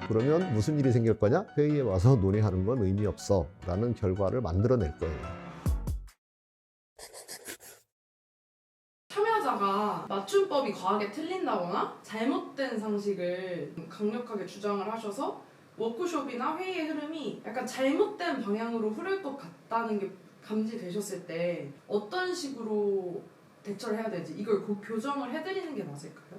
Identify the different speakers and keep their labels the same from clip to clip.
Speaker 1: 그러면 무슨 일이 생길 거냐? 회의에 와서 논의하는 건 의미 없어 라는 결과를 만들어낼 거예요.
Speaker 2: 참여자가 맞춤법이 과하게 틀린다거나 잘못된 상식을 강력하게 주장을 하셔서 워크숍이나 회의의 흐름이 약간 잘못된 방향으로 흐를 것 같다는 게 감지되셨을 때 어떤 식으로 대처를 해야 되지? 이걸 교정을 해드리는 게 맞을까요?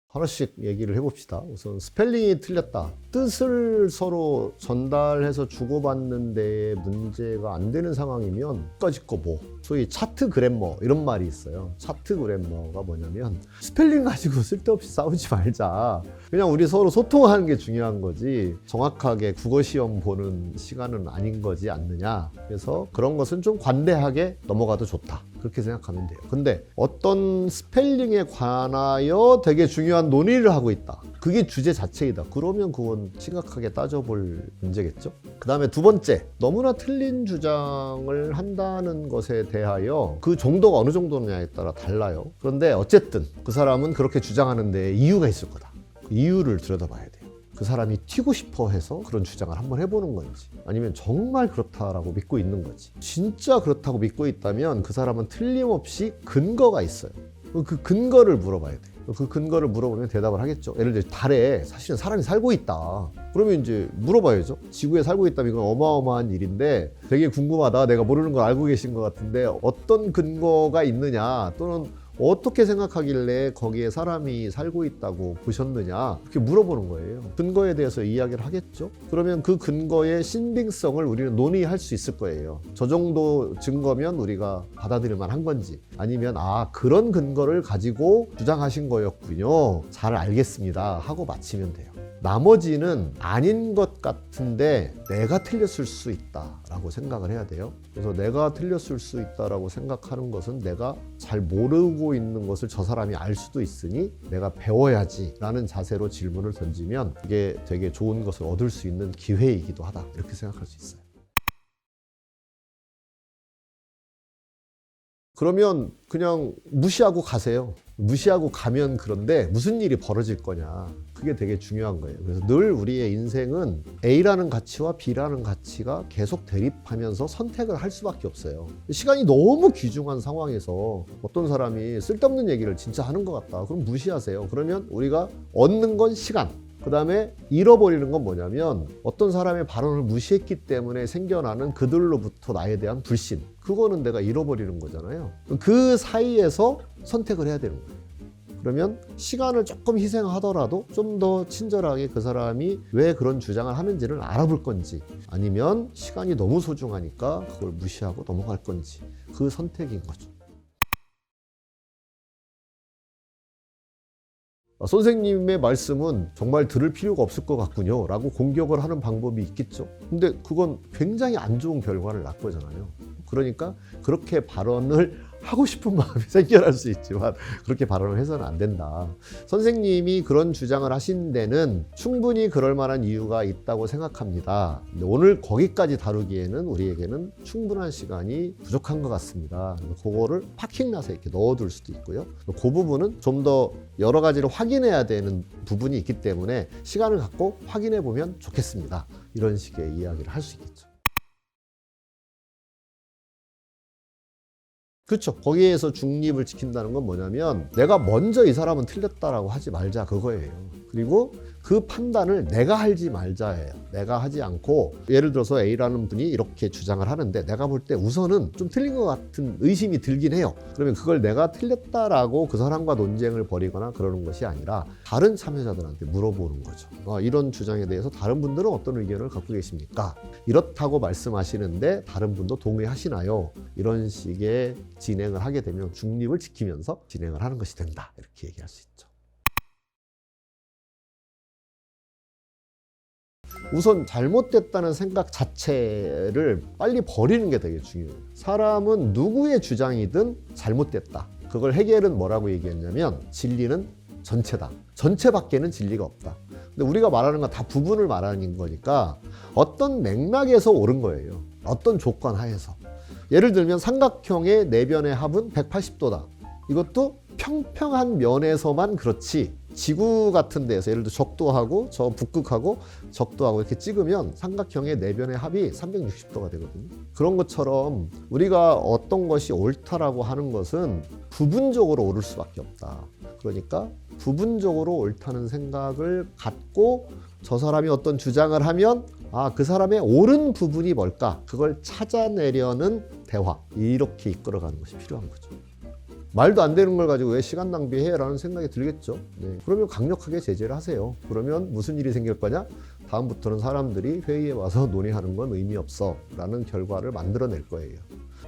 Speaker 1: 하나씩 얘기를 해봅시다. 우선 스펠링이 틀렸다. 뜻을 서로 전달해서 주고받는 데 문제가 안 되는 상황이면 끝까지 거 뭐. 소위 차트 그래머 이런 말이 있어요. 차트 그래머가 뭐냐면 스펠링 가지고 쓸데없이 싸우지 말자. 그냥 우리 서로 소통하는 게 중요한 거지 정확하게 국어 시험 보는 시간은 아닌 거지 않느냐. 그래서 그런 것은 좀 관대하게 넘어가도 좋다. 그렇게 생각하면 돼요. 근데 어떤 스펠링에 관하여 되게 중요한 논의를 하고 있다. 그게 주제 자체이다. 그러면 그건 심각하게 따져볼 문제겠죠. 그 다음에 두 번째, 너무나 틀린 주장을 한다는 것에 대하여 그 정도가 어느 정도냐에 따라 달라요. 그런데 어쨌든 그 사람은 그렇게 주장하는데 이유가 있을 거다. 그 이유를 들여다봐야 돼요. 그 사람이 튀고 싶어 해서 그런 주장을 한번 해보는 건지 아니면 정말 그렇다라고 믿고 있는 거지. 진짜 그렇다고 믿고 있다면 그 사람은 틀림없이 근거가 있어요. 그 근거를 물어봐야 돼. 그 근거를 물어보면 대답을 하겠죠. 예를 들어 달에 사실은 사람이 살고 있다. 그러면 이제 물어봐야죠. 지구에 살고 있다면 이건 어마어마한 일인데 되게 궁금하다. 내가 모르는 걸 알고 계신 것 같은데 어떤 근거가 있느냐 또는 어떻게 생각하길래 거기에 사람이 살고 있다고 보셨느냐 이렇게 물어보는 거예요. 근거에 대해서 이야기를 하겠죠. 그러면 그 근거의 신빙성을 우리는 논의할 수 있을 거예요. 저 정도 증거면 우리가 받아들일 만한 건지 아니면 그런 근거를 가지고 주장하신 거였군요. 잘 알겠습니다 하고 마치면 돼요. 나머지는 아닌 것 같은데 내가 틀렸을 수 있다라고 생각을 해야 돼요. 그래서 내가 틀렸을 수 있다라고 생각하는 것은 내가 잘 모르고 있는 것을 저 사람이 알 수도 있으니 내가 배워야지 라는 자세로 질문을 던지면 이게 되게 좋은 것을 얻을 수 있는 기회이기도 하다 이렇게 생각할 수 있어요. 그러면 그냥 무시하고 가세요. 무시하고 가면 그런데 무슨 일이 벌어질 거냐. 그게 되게 중요한 거예요. 그래서 늘 우리의 인생은 A라는 가치와 B라는 가치가 계속 대립하면서 선택을 할 수밖에 없어요. 시간이 너무 귀중한 상황에서 어떤 사람이 쓸데없는 얘기를 진짜 하는 것 같다. 그럼 무시하세요. 그러면 우리가 얻는 건 시간. 그 다음에 잃어버리는 건 뭐냐면 어떤 사람의 발언을 무시했기 때문에 생겨나는 그들로부터 나에 대한 불신. 그거는 내가 잃어버리는 거잖아요. 그 사이에서 선택을 해야 되는 거예요. 그러면 시간을 조금 희생하더라도 좀 더 친절하게 그 사람이 왜 그런 주장을 하는지를 알아볼 건지 아니면 시간이 너무 소중하니까 그걸 무시하고 넘어갈 건지 그 선택인 거죠. 선생님의 말씀은 정말 들을 필요가 없을 것 같군요 라고 공격을 하는 방법이 있겠죠. 근데 그건 굉장히 안 좋은 결과를 낳을 거잖아요. 그러니까 그렇게 발언을 하고 싶은 마음이 생겨날 수 있지만 그렇게 발언을 해서는 안 된다. 선생님이 그런 주장을 하신 데는 충분히 그럴 만한 이유가 있다고 생각합니다. 근데 오늘 거기까지 다루기에는 우리에게는 충분한 시간이 부족한 것 같습니다. 그거를 파킹낫에 이렇게 넣어둘 수도 있고요. 그 부분은 좀 더 여러 가지를 확인해야 되는 부분이 있기 때문에 시간을 갖고 확인해 보면 좋겠습니다. 이런 식의 이야기를 할 수 있겠죠. 그렇죠. 거기에서 중립을 지킨다는 건 뭐냐면 내가 먼저 이 사람은 틀렸다라고 하지 말자 그거예요. 그리고 그 판단을 내가 하지 말자예요. 내가 하지 않고 예를 들어서 A라는 분이 이렇게 주장을 하는데 내가 볼 때 우선은 좀 틀린 것 같은 의심이 들긴 해요. 그러면 그걸 내가 틀렸다라고 그 사람과 논쟁을 벌이거나 그러는 것이 아니라 다른 참여자들한테 물어보는 거죠. 이런 주장에 대해서 다른 분들은 어떤 의견을 갖고 계십니까? 이렇다고 말씀하시는데 다른 분도 동의하시나요? 이런 식의 진행을 하게 되면 중립을 지키면서 진행을 하는 것이 된다. 이렇게 얘기할 수 있죠. 우선 잘못됐다는 생각 자체를 빨리 버리는 게 되게 중요해요. 사람은 누구의 주장이든 잘못됐다. 그걸 헤겔은 뭐라고 얘기했냐면 진리는 전체다. 전체밖에는 진리가 없다. 근데 우리가 말하는 건 다 부분을 말하는 거니까 어떤 맥락에서 옳은 거예요. 어떤 조건 하에서. 예를 들면 삼각형의 내변의 합은 180도다. 이것도 평평한 면에서만 그렇지 지구 같은 데서 예를 들어 적도하고 저 북극하고 적도하고 이렇게 찍으면 삼각형의 네 변의 합이 360도가 되거든요. 그런 것처럼 우리가 어떤 것이 옳다라고 하는 것은 부분적으로 옳을 수밖에 없다. 그러니까 부분적으로 옳다는 생각을 갖고 저 사람이 어떤 주장을 하면 그 사람의 옳은 부분이 뭘까? 그걸 찾아내려는 대화. 이렇게 이끌어가는 것이 필요한 거죠. 말도 안 되는 걸 가지고 왜 시간 낭비해? 라는 생각이 들겠죠. 네. 그러면 강력하게 제재를 하세요. 그러면 무슨 일이 생길 거냐? 다음부터는 사람들이 회의에 와서 논의하는 건 의미 없어 라는 결과를 만들어낼 거예요.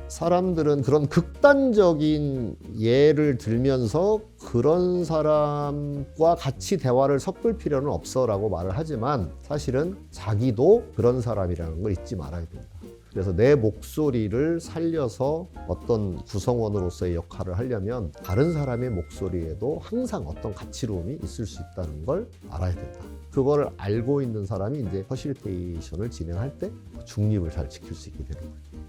Speaker 1: 사람들은 그런 극단적인 예를 들면서 그런 사람과 같이 대화를 섞을 필요는 없어 라고 말을 하지만 사실은 자기도 그런 사람이라는 걸 잊지 말아야 된다. 그래서 내 목소리를 살려서 어떤 구성원으로서의 역할을 하려면 다른 사람의 목소리에도 항상 어떤 가치로움이 있을 수 있다는 걸 알아야 된다. 그걸 알고 있는 사람이 이제 퍼실테이션을 진행할 때 중립을 잘 지킬 수 있게 되는 거죠.